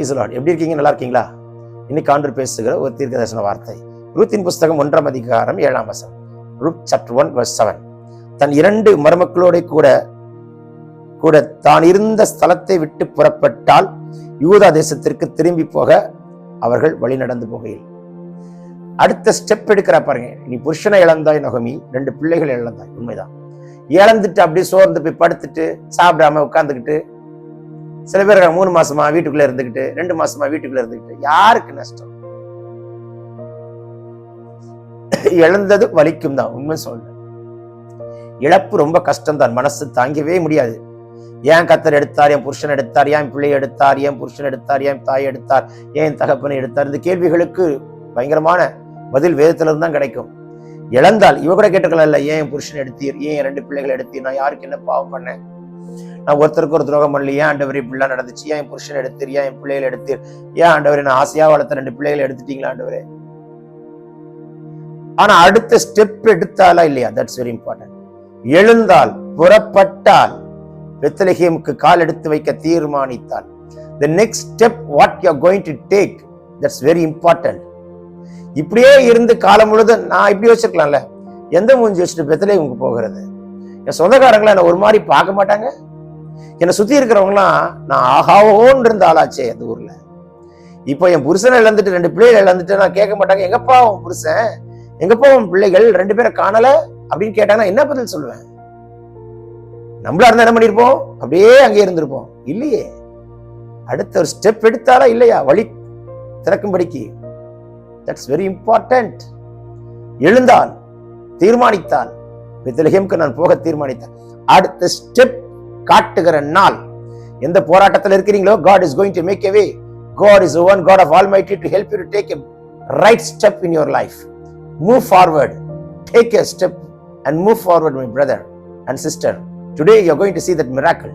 Praise the Lord. எப்படி இருக்கீங்க? நல்லா இருக்கீங்களா? இன்னைக்கு ஆண்டவர் பேசுகிற ஒரு தீர்க்கதரிசன வார்த்தை ரூத்தின் புஸ்தகம் 1ஆம் அதிகாரம் 7ஆம் வசனம். Ruth chapter 1 verse 7. தன் 2 மருமக்களோட கூட தான் இருந்த ஸ்தலத்தை விட்டு புறப்பட்டால் யூதா தேசத்திற்கு திரும்பி போக அவர்கள் வழி நடந்து போகையில் அடுத்த ஸ்டெப் எடுக்கிறா பாருங்க. நீ புருஷனை இழந்தாய் நகமி, 2 பிள்ளைகள் இழந்தாய். உண்மைதான். இழந்துட்டு அப்படியே சோர்ந்து போய் படுத்துட்டு சாப்பிடாம உட்கார்ந்துக்கிட்டு, சில பேர் 3 மாசமா வீட்டுக்குள்ள இருந்துகிட்டு, 2 மாசமா வீட்டுக்குள்ள இருந்துகிட்டு, யாருக்கு நஷ்டம்? இழந்தது வலிக்கும் தான், உண்மை சொல்ல. இழப்பு ரொம்ப கஷ்டம் தான், மனசு தாங்கவே முடியாது. ஏன் கத்தர் எடுத்தார், என் புருஷன் எடுத்தார், ஏன் பிள்ளை எடுத்தார், ஏன் புருஷன் எடுத்தார், ஏன் தாய் எடுத்தார், ஏன் தகப்பனை எடுத்தார், இந்த கேள்விகளுக்கு பயங்கரமான பதில் வேதத்துல இருந்து தான் கிடைக்கும். இழந்தால் இவ கூட கேட்டுக்கல, ஏன் என் புருஷன் எடுத்தீர், ஏன் 2 பிள்ளைகள் எடுத்தீர், நான் யாருக்கு என்ன பாவம் பண்ணேன், நான் ஒருத்தருக்கு ஒரு துரோகம் பண்ணல, ஏன் ஆண்டவரே இப்படிலாம் நடந்துச்சு, ஏன் என் புருஷன் எடுத்தீர், ஏன் என் பிள்ளைகள் எடுத்தீர், ஏன் ஆண்டவரே நான் ஆசையா வளர்த்த 2 பிள்ளைகள் எடுத்துட்டீங்களா ஆண்டவரே. ஆனா அடுத்த ஸ்டெப் எடுத்தாலா இல்லையா? That's very important. எழுந்தால், புறப்பட்டால், பெத்லகேமுக்கு கால் எடுத்து வைக்க தீர்மானித்தால், the next step what you are going to take, that's very important. இப்படியே இருந்து காலம் முழுதும் நான் இப்படி வச்சிருக்கலாம்ல, எந்த மூஞ்சி வச்சுட்டு பெத்லகேமுக்கு போகிறது? என் சொந்தக்காரங்களா என்ன ஒரு மாதிரி பார்க்க மாட்டாங்க? என்னை சுத்தி இருக்கிறவங்களாம் நான் ஆகாவோன்னு இருந்த ஆளாச்சே அந்த ஊர்ல. இப்போ என் புருஷனை இழந்துட்டு 2 பிள்ளைகள் இழந்துட்டு நான் கேட்க மாட்டாங்க, எங்கப்பா உன் புருஷன், எங்கப்பா உன் பிள்ளைகள் 2 பேரை காணல அப்படின்னு கேட்டாங்கன்னா என்ன பதில் சொல்லுவேன்? நம்மளா இருந்தா என்ன பண்ணிருப்போம்? அப்படியே அங்கே இருந்திருப்போம். இல்லையே, அடுத்த ஒரு ஸ்டெப் எடுத்தாலா இல்லையா வழி திறக்கும்படிக்கு? That's very important. எழுந்தால், தீர்மானித்தால், பெத்லகேமுக்கு நான் போக தீர்மானித்தேன். அடுத்த ஸ்டெப் காட்டுகிற நாள். எந்த போராட்டத்தில் இருக்கிறீங்களோ, God is going to make a way. God is the one God of Almighty to help you to take a right step in your life. Move forward. Take a step and move forward, my brother and sister. Today you are going to see that miracle.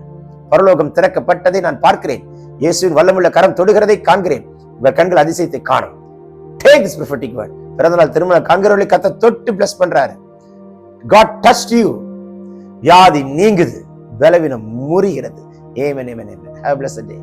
பரலோகம் திறக்கப்பட்டதை நான் பார்க்கிறேன். இயேசுவின் வல்லமுள்ள கரம் தொடுகிறதை காண்கிறேன். உங்கள் கண்கள் அதிசயத்தை காணும். Take this prophetic word. பிறந்தநாள் திருமணம் காண்கிறவர்களை கத்த தொட்டு bless பண்றாரு. God touched you. வியாதி நீங்குது, பலவீனம் முறிகிறது. Amen, amen, amen. Have a blessed day.